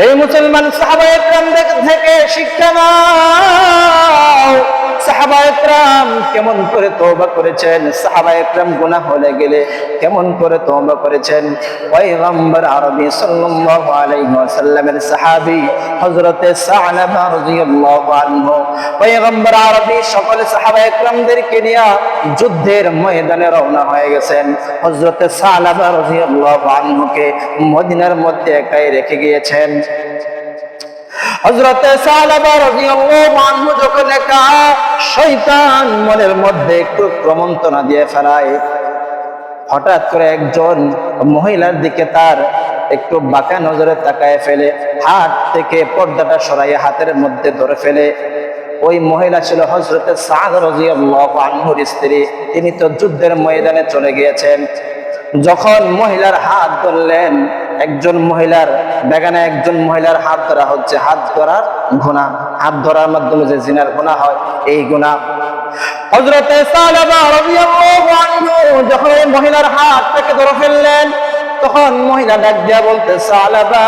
এই মুসলমান সাহাবায়ে কেরাম থেকে শিক্ষা নাও। সাহাবায়ে কেরাম কেমন করে তওবা করেছেন, সাহাবায়ে কেরাম গুনাহ হয়ে গেলে কেমন করে তওবা করেছেন। পয়গম্বর আরবি সাল্লাল্লাহু আলাইহি ওয়াসাল্লামের সাহাবী হযরতে সা'লাবা রাদিয়াল্লাহু আনহু পয়গম্বর আরবি সকল সাহাবায়ে কেরামদেরকে নিয়ে যুদ্ধের ময়দানে রওনা হয়ে গেছেন। হযরতে সা'লাবা রাদিয়াল্লাহু আনহুকে মদিনার মধ্যে একাই রেখে গিয়েছেন। হযরতে সা'লাবা রাদিয়াল্লাহু আনহু যখন একা, শয়তান মনের মধ্যে একটু প্রমন্ত্রণা দিয়ে ফেলায়। হঠাৎ করে একজন মহিলার দিকে তার একটু বাঁকা নজরে তাকায় ফেলে, হাত থেকে পর্দাটা সরাইয়া হাতের মধ্যে ধরে ফেলে। ওই মহিলা ছিল হযরতে সা'দ রাদিয়াল্লাহু আনহুর স্ত্রী। তিনি তো যুদ্ধের ময়দানে চলে গিয়েছেন। যখন মহিলার হাত ধরলেন, একজন মহিলার বেগানে একজন মহিলার হাত ধরা হচ্ছে হাত ধরার গুনাহ। হাত ধরার মাধ্যমে যে জিনার গুনাহ হয়, এই গুনাহ। হযরতে সা'লাবা রাদিয়াল্লাহু আনহু যখন এই মহিলার হাত থেকে ধরে ফেললেন, তখন মহিলা ডাক দিয়া বলতে, সা'লাবা,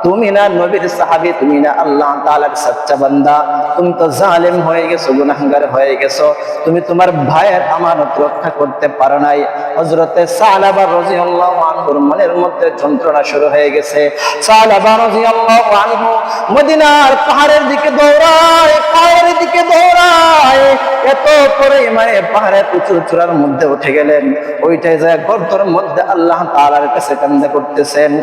তুমি না নবীর সাহাবী, তুমি না আল্লাহ তাআলার সচ্চা বান্দা, তুমি তো জালেম হয়ে গেছো, গুনাহগার হয়ে গেছো, তুমি তোমার ভাইয়ের আমানত রক্ষা করতে পারো নাই। হযরতে সা'লাবা রাদিয়াল্লাহু আনহুর মনের মধ্যে যন্ত্রণা শুরু হয়ে গেছে। সা'লাবা রাদিয়াল্লাহু আনহু মদিনার পাহাড়ের দিকে দৌড়ায়, পাহাড়ের দিকে দৌড়ায়। এত পরিমাণে পাহাড়ের উঁচু চূড়ার মধ্যে উঠে গেলেন। ওইটাই যায় গর্তের মধ্যে আল্লাহ তাআলার কাছে কান্না করতেছেন।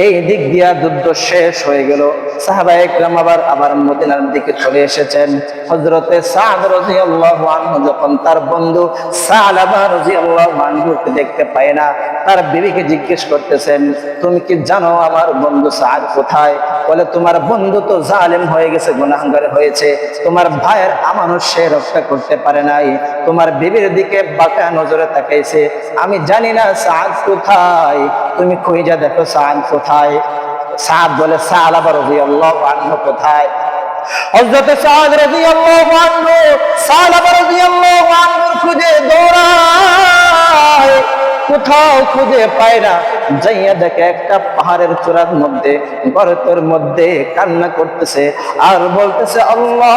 এই দিক দিয়া যুদ্ধ শেষ হয়ে গেল। সাহাবায়ে কেরাম আবার মদিনার দিকে চলে এসেছেন। হযরতে সা'দ রাদিয়াল্লাহু আনহু যখন তার বন্ধু সা'লাবা রাদিয়াল্লাহু আনহুকে দেখতে পায় না, তার বিবিকে জিজ্ঞেস করতেছেন, তুমি কি জানো আমার বন্ধু সা'দ কোথায়? বলে, তোমার বন্ধু তো জালেম হয়ে গেছে, গুনাহগার হয়েছে, তোমার ভাইয়ের আমানত সে রক্ষা করতে পারে নাই, তোমার বিবির দিকে বাঁকা নজরে তাকাইছে, আমি জানি না সা'দ কোথায়, তুমি খুঁজে দেখো সা'দ কোথায়। সা'দ বলে, সা'লাবা রাদিয়াল্লাহু আনহু কোথায়? হযরতে সা'দ রাদিয়াল্লাহু আনহু সা'লাবা রাদিয়াল্লাহু আনহুর খুঁজে দৌড়ায়, কোথাও খুঁজে পায় না। যাইয়া দেখে একটা পাহাড়ের চূড়ার মধ্যে গর্তের মধ্যে কান্না করতেছে আর বলতেছে, আল্লাহ,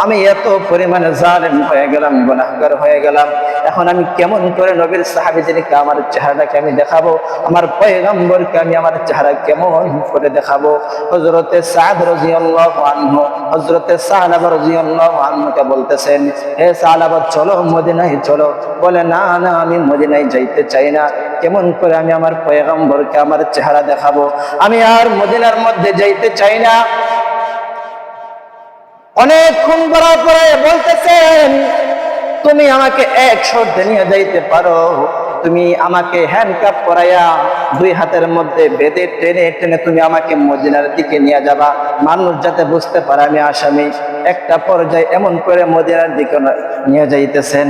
আমি এত পরিমাণে জালেম হয়ে গেলাম, গুনাহগার হয়ে গেলাম। এখন আমি কেমন করে নবীর সাহাবীদেরকে আমার চেহারাটাকে আমি দেখাবো, আমার পয়গম্বরকে আমি আমার চেহারা কেমন করে দেখাবো? হযরতে সা'দ রাদিয়াল্লাহু আনহু হযরতে সা'লাবা রাদিয়াল্লাহু আনহুকে বলতেছেন, হে সা'লাবা, চলো মদিনায় চলো। বলে, না না, আমি মদিনায় যাইতে চাই না। কেমন করে আমি আমার পয়গম্বরকে আমার চেহারা দেখাবো? আমি আর মদিনার মধ্যে যাইতে চাই না। অনেকক্ষণ করার পরে বলতেছেন, তুমি আমাকে এক শর্তে নিয়ে যাইতে পারো, তুমি আমাকে হ্যান্ডকাপ করাইয়া দুই হাতের মধ্যে বেঁধে টেনে টেনে তুমি আমাকে মদিনার দিকে নিয়ে যাবা, মানুষ যাতে বুঝতে পারে আমি আসামি। একটা পর্যায়ে এমন করে মদিনার দিকে নিয়ে যাইতেছেন।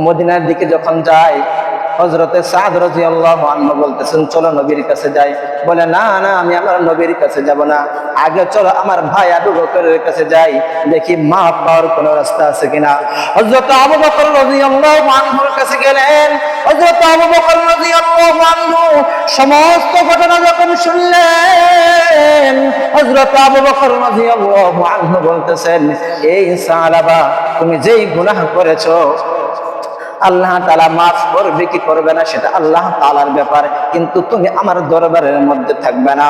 মদিনার দিকে যখন যায়, হযরতে সা'দ রাদিয়াল্লাহু আনহু বলতেছেন, চলো নবীর কাছে যাই। বলে, না না, আমি আমার নবীর কাছে যাব না, আগে চলো আমার ভাই আবু বকরের কাছে যাই, দেখি মাফ পাওয়ার কোনো রাস্তা আছে কিনা। হযরত আবু বকর রাদিয়াল্লাহু আনহুর কাছে গেলেন। হযরত আবু বকর রাদিয়াল্লাহু আনহু সমস্ত ঘটনা যখন শুনলেন, হযরত আবু বকর রাদিয়াল্লাহু আনহু বলতেছেন, এই সা'লাবা, তুমি যেই গুনাহ করেছো আল্লাহ তাআলা মাফ করবে কি করবে না সেটা আল্লাহ তাআলার ব্যাপার, কিন্তু তুমি আমার দরবারের মধ্যে থাকবে না,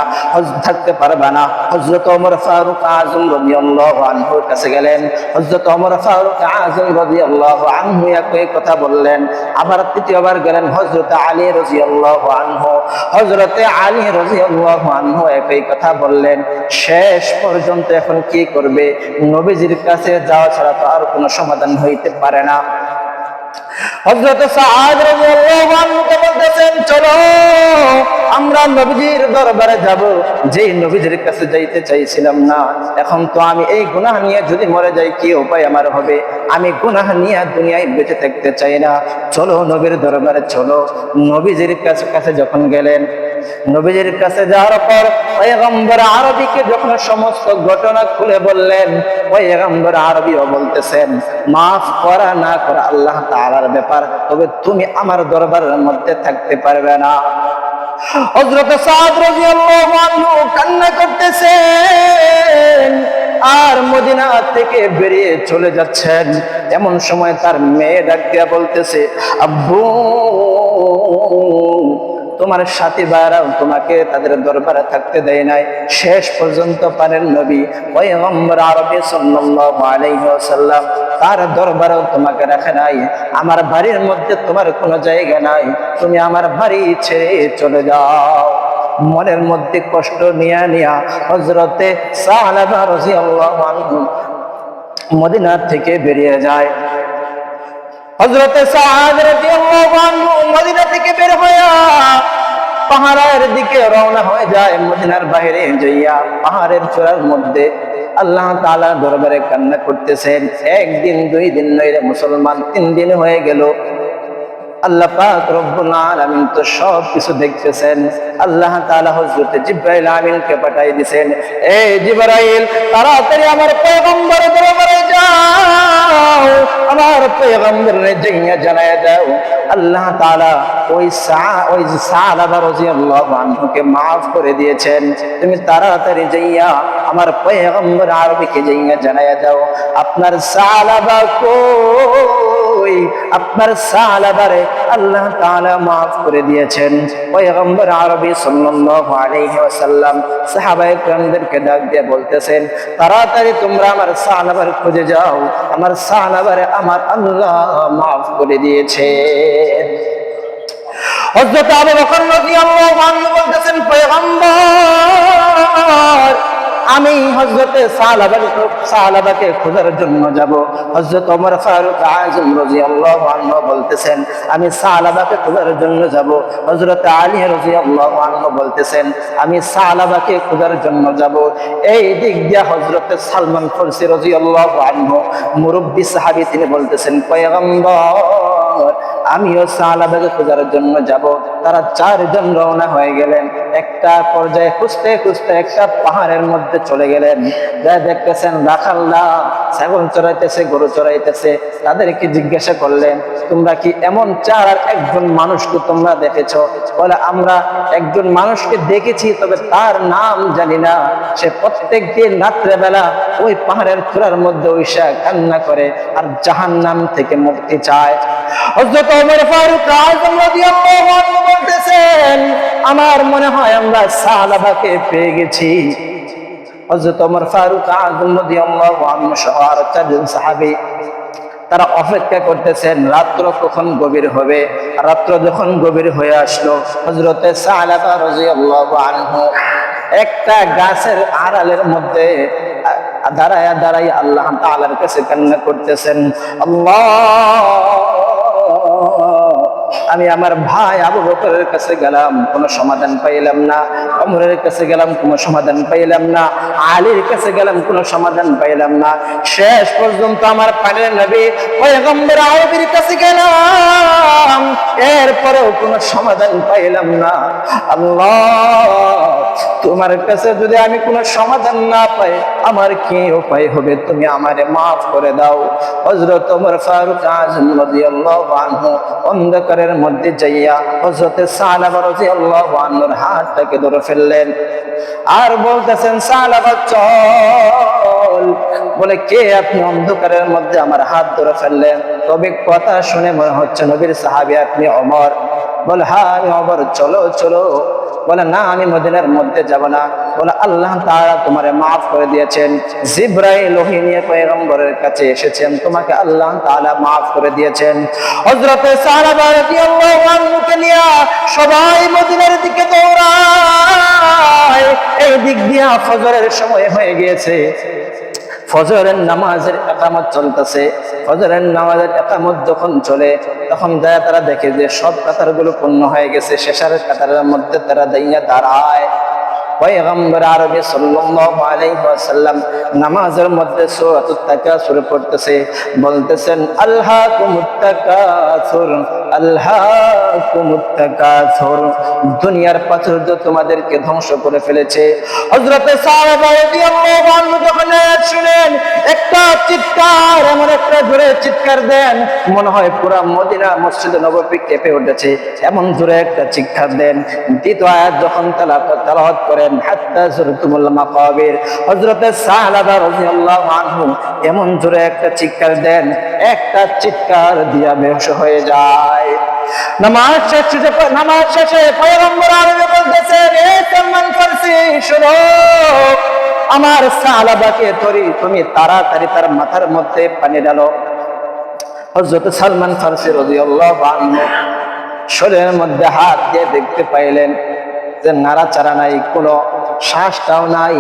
থাকতে পারবে না। হযরত ওমর ফারুক আযম রাদিয়াল্লাহু আনহুর কাছে গেলেন। হযরত ওমর ফারুক আযম রাদিয়াল্লাহু আনহু একই কথা বললেন। আবার তৃতীয়বার গেলেন হযরত আলী রাদিয়াল্লাহু আনহু। হযরত আলী রাদিয়াল্লাহু আনহু একই কথা বললেন। শেষ পর্যন্ত এখন কি করবে? নবীজির কাছে যাওয়া ছাড়া তো আর কোনো সমাধান হইতে পারে না। হযরত সা'দ রাদিয়াল্লাহু আনহু বলতেছেন, চলো আমরা নবীজির দরবারে যাব। যেই নবীজির কাছে যাইতে চাইছিলাম না, এখন তো আমি এই গুনাহ নিয়ে যদি মরে যাই, কি উপায় আমার হবে? আমি গুনাহ নিয়ে দুনিয়ায় বেঁচে থাকতে চাই না, চলো নবীর দরবারে চলো। নবীজির কাছে যখন গেলেন, নবীজির কাছে যাওয়ার পর পয়গম্বর আরবীকে যখন সমস্ত ঘটনা খুলে বললেন, পয়গম্বর আরবীও বলতেছেন, মাফ করা না করা আল্লাহ তাআলার ব্যাপার, তবে তুমি আমার দরবারের মধ্যে থাকতে পারবে না। হযরত সাদ রাদিয়াল্লাহু আনহু কান্না করতেছেন আর মদিনা থেকে বেরিয়ে চলে যাচ্ছেন। এমন সময় তার মেয়ে ডাক দিয়া বলতেছে, আব্বু, তোমার সাথী ভাইরাও তোমাকে তাদের দরবারে থাকতে দেয় নাই, শেষ পর্যন্ত পারেন নবী পয়গম্বর আরবী সাল্লাল্লাহু আলাইহি ওয়াসাল্লাম তার দরবারেও তোমাকে রাখে নাই। আমার বাড়ির মধ্যে তোমার কোনো জায়গা নাই, তুমি আমার বাড়ি ছেড়ে চলে যাও। মনের মধ্যে কষ্ট নিয়া হযরতে সালাবা রাদিয়াল্লাহু আনহু মদিনা থেকে বেরিয়ে যায়। হযরতে সাদ রাদিয়াল্লাহু আনহু মদিনা থেকে বের হয়ে পাহাড়ের দিকে রওনা হয়ে যায়। মদিনার বাইরে যাইয়া পাহাড়ের চূড়ার মধ্যে আল্লাহ তাআলার দরবারে কান্না করতেছেন। একদিন, 2 দিন নয় মুসলমান, 3 দিন হয়ে গেল। আল্লাহ পাক রব্বুল আলামিন তো সব কিছু দেখতেছেন। আল্লাহ তাআলা হযরত জিবরাইল আমিনকে পাঠিয়ে দিবেন, এই জিবরাইল, তাড়াতাড়ি আমার পয়গম্বরের দরবারে যাও, আমার পয়গম্বরের জিজ্ঞাসা জানায় দাও আল্লাহ তাআলা ওই সালাবা রাদিয়াল্লাহু আনহুকে maaf করে দিয়েছেন। তুমি তাড়াতাড়ি যাইয়া আমার পয়গম্বর আরবীকে জিজ্ঞাসা জানায় দাও আপনার সালাবা কই, আপনার সালাবারে আল্লাহ তাআলা maaf করে দিয়েছেন। পয়গম্বর আরবী সাল্লাল্লাহু আলাইহি ওয়াসাল্লাম সাহাবায়ে কেরামদেরকে ডাক দিয়ে বলতেছেন, তাড়াতাড়ি তোমরা আমার সালাবার খুঁজে যাও, আমার সালাবারে আমার আল্লাহ maaf করে দিয়েছে। হযরত আবু বকর রাদিয়াল্লাহু আনহু বলতেছেন, পয়গম্বর, আমি হযরতে সালাবাকে খোঁজার জন্য যাব। হযরত ওমর ফারুক আযম রাদিয়াল্লাহু আনহু বলতেছেন, আমি সালাবাকে খোঁজার জন্য যাব। হযরত আলী রাদিয়াল্লাহু আনহু বলতেছেন, আমি সালাবাকে খোঁজার জন্য যাব। এই দিক দিয়ে হযরত সালমান ফারসি রাদিয়াল্লাহু আনহু মুরব্বী সাহাবী, তিনি বলতেছেন, পয়গম্বর, আমিও সালাবাকে খোঁজার জন্য যাব। তারা 4 জন রওনা হয়ে গেলেন। একটা পর্যায়ে খুঁজতে খুঁজতে একটা পাহাড়ের মধ্যে চলে গেলেন। যা দেখতেছেন রাখালরা ছাগল চড়াইতেছে, গরু চড়াইতেছে। তাদেরকে জিজ্ঞাসা করলেন, তোমরা কি এমন 4 আর একজন মানুষকে তোমরা দেখেছো? বলে, আমরা একজন মানুষকে দেখেছি, তবে তার নাম জানি না। সে প্রত্যেক দিন রাত্রেবেলা ওই পাহাড়ের চূড়ার মধ্যে ওইসা কান্না করে আর জাহান্নাম থেকে মুক্তি চায়। হযরত ওমর ফারুক আযম রাদিয়াল্লাহু আনহু বলতেছেন, আমার মনে হয় আমরা সালাবাকে পেয়ে গেছি। হযরত ওমর ফারুক আযম রাদিয়াল্লাহু আনহু সহ আর 4 জন সাহাবী তারা অপেক্ষা করতেছেন রাত্র কখন গভীর হবে। রাত্র যখন গভীর হয়ে আসলো, হযরতে সালাবা রাদিয়াল্লাহু আনহু একটা গাছের আড়ালের মধ্যে দাঁড়ায় আল্লাহ তাআলার কাছে কান্না করতেছেন, আল্লাহ, আমি আমার ভাই আবু বকরের কাছে গেলাম, কোনো সমাধান পাইলাম না। ওমরের কাছে গেলাম, কোনো সমাধান পাইলাম না। আলীর কাছে গেলাম, কোনো সমাধান পাইলাম না। শেষ পর্যন্ত আমার প্রাণের নবী পয়গম্বর আরবীর কাছে গেলাম, এরপরেও কোনো সমাধান পাইলাম না। আল্লাহ, তোমার কাছে যদি আমি কোনো সমাধান না পাই, আমার কি উপায় হবে? তুমি আমারে maaf করে দাও। হযরত ওমর ফারুক আযম রাদিয়াল্লাহু আনহু অন্ধকারের মধ্যে যাইয়া হযরত সালাবা রাদিয়াল্লাহু আনহুর হাতটাকে ধরে ফেললেন আর বলতেছেন, সালাবা চল। বলে, কে আপনি? অন্ধকারের মধ্যে আমার হাত ধরে ফেললেন। তবে কথা শুনে মনে হচ্ছে নবীর সাহাবী আপনি ওমর। বলে, হ্যাঁ আমি ওমর, চলো চলো। বলে, না, আমি মদিনার মধ্যে যাব না। বলে, আল্লাহ তাআলা তোমারে maaf করে দিয়েছেন। জিবরাইল ওহী নিয়ে পয়গম্বরের কাছে এসেছেন, তোমাকে আল্লাহ তাআলা maaf করে দিয়েছেন। হযরতে সালাবা রাদিয়াল্লাহু আনহুকে নিয়ে সবাই মদিনার দিকে দৌড়ায়। এই দিক দিয়ে ফজরের সময় হয়ে গিয়েছে। ফজরের নামাজের ইকামত চলতেছে। ফজরের নামাজের ইকামত যখন চলে, তখন তারা দেখে যে সব কাতারগুলো পূর্ণ হয়ে গেছে। শেষের কাতারের মধ্যে তারা দাঁড়ায়। পয়গম্বর আরবি সাল্লাল্লাহু আলাইহি ওয়াসাল্লাম নামাজের মধ্যে সূরাতুত তাকাসুর পড়তেছে, বলতেছেন আলহাকুমুত তাকাসুর আলহাকুমুত তাকাসুর, দুনিয়ার প্রাচুর্য তোমাদেরকে ধ্বংস করে ফেলেছে। হযরতে সাহাবা রাদিয়াল্লাহু আনহু যখন শুনেন একটা চিৎকার, এমন একটা জোরে চিৎকার দেন মনে হয় পুরা মদিনা মসজিদে নববী কেঁপে উঠেছে, এমন জোরে একটা চিৎকার দেন। দ্বিতীয় আয়াত যখন তেলাওয়াত করেন হাত্তা যুরতুমুল মাকাবির, হযরতে সাহাবা রাদিয়াল্লাহু আনহু এমন জোরে একটা চিৎকার দেন, একটা চিৎকার দিয়া বেহুশ হয়ে যায়। নামাজ শেষে পয়গম্বর আরবি বলতেছেন, এ সালমান ফারসি শোনো, আমার সাহাবাকে তুমি তাড়াতাড়ি তার মাথার মধ্যে পানি ঢালো। হযরত সালমান ফারসি রাদিয়াল্লাহু আনহু শরীরের মধ্যে হাত দিয়ে দেখতে পাইলেন যে নাড়াচাড়া নাই, কোনো শ্বাসটাও নাই।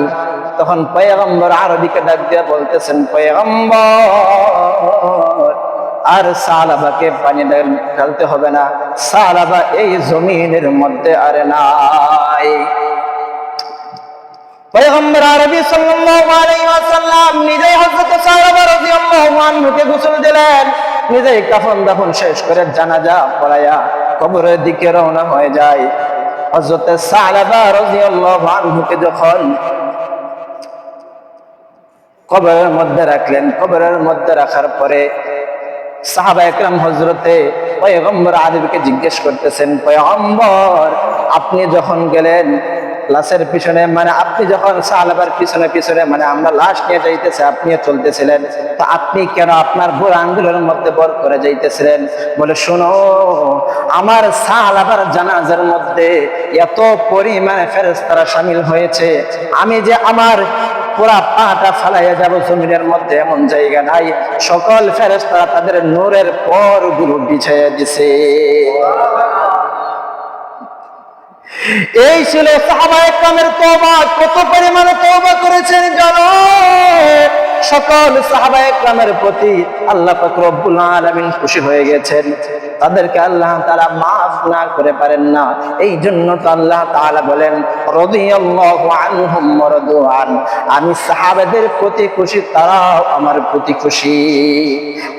তখন পয়গম্বর আরবিকে ডাক দিয়ে বলতেছেন, পয়গম্বর আর সাহাবাকে পানি ঢালতে হবে না, সাহাবা এই জমিনের মধ্যে আর নাই। পয়গম্বর আরবি সাল্লাল্লাহু আলাইহি ওয়াসাল্লাম নিজেই হযরত সাহাবা রাদিয়াল্লাহু আনহুকে গোসল দিলেন, নিজেই কাফন দাফন শেষ করে জানাজা পড়ায়া কবরের দিকে রওনা হয়ে যায়। হযরত সাহাবা রাদিয়াল্লাহু আনহুকে যখন কবরের মধ্যে রাখলেন, কবরের মধ্যে রাখার পরে সাহাবা একরাম হযরতে পয়গম্বর আরবিকে জিজ্ঞেস করতেছেন, পয়গম্বর আপনি যখন গেলেন লাশের পিছনে, মানে আপনি যখন সাহাবার পিছনে পিছনে, মানে আমরা লাশ নিয়ে যাইতেছে আপনিও চলতেছিলেন, তো আপনি কেন আপনার বুড়ো আঙ্গুলের মধ্যে বর করে যাইতেছিলেন? বলে, শোনো, আমার সাহাবার জানাজার মধ্যে এত পরিমাণে ফেরেশতারা শামিল হয়েছে, আমি যে আমার পুরা পাটা ফালাইয়া যাব জমিনের মধ্যে এমন জায়গা নাই, সকল ফেরেশতারা তাদের নূরের পরগুলো বিছাইয়া দিছে। এই ছিল সাহাবায়ে কেরামের তওবা। কত পরিমাণে তওবা করেছেন জানো? সকল সাহাবায়ে কেরামের প্রতি আল্লাহ পাক রব্বুল আলামিন খুশি হয়ে গেছেন, তাদেরকে আল্লাহ তাআলা মাফ না করে পারেন না। এই জন্য তো আল্লাহ তাআলা বলেন, রাদিয়াল্লাহু আনহুম ওয়া রাদু আন, আমি সাহাবাদের প্রতি খুশি, তারাও আমার প্রতি খুশি।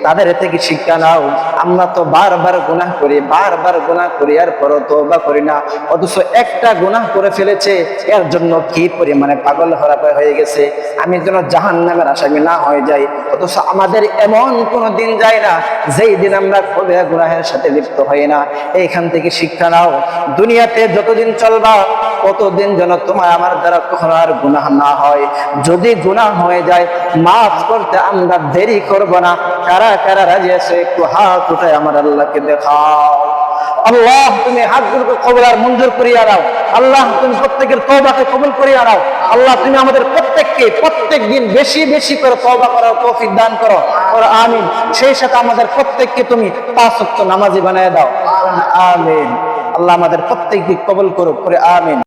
তাদের থেকে শিক্ষা নাও। আমরা তো বারবার গুনাহ করি, বারবার গুনাহ করি, এরপরও তওবা করি না, অথচ একটা গুনাহ করে ফেলেছে এর জন্য কি পরিমাণে পাগল হয়ে গেছে, আমি যেন জাহান্নামের আসামি না হয়ে যাই। অথচ আমাদের এমন কোনো দিন যায় না যেই দিন আমরা কবিরা গুনাহের সাথে লিপ্ত হই না। এইখান থেকে শিক্ষা নাও, দুনিয়াতে যতদিন চলবা ততদিন যেন তোমার আমার দ্বারা কখনো আর গুনাহ না হয়। যদি গুনাহ হয়ে যায় মাফ করতে আমরা দেরি করব না। কারা কারা রাজি আছে একটু হাত উঠায় আমার আল্লাহকে দেখাও। আল্লাহ তুমি হাতগুলোকে কবুল আর মঞ্জুর করিয়া দাও। আল্লাহ তুমি প্রত্যেকের তওবাকে কবুল করিয়া দাও। আল্লাহ তুমি আমাদের প্রত্যেককে প্রত্যেক দিন বেশি বেশি করে তওবা করার তৌফিক দান করো, আমিন। সেই সাথে আমাদের প্রত্যেককে তুমি 5 ওয়াক্ত নামাজি বানায় দাও, আমিন। আল্লাহ আমাদের প্রত্যেককে কবুল করুক, আমিন।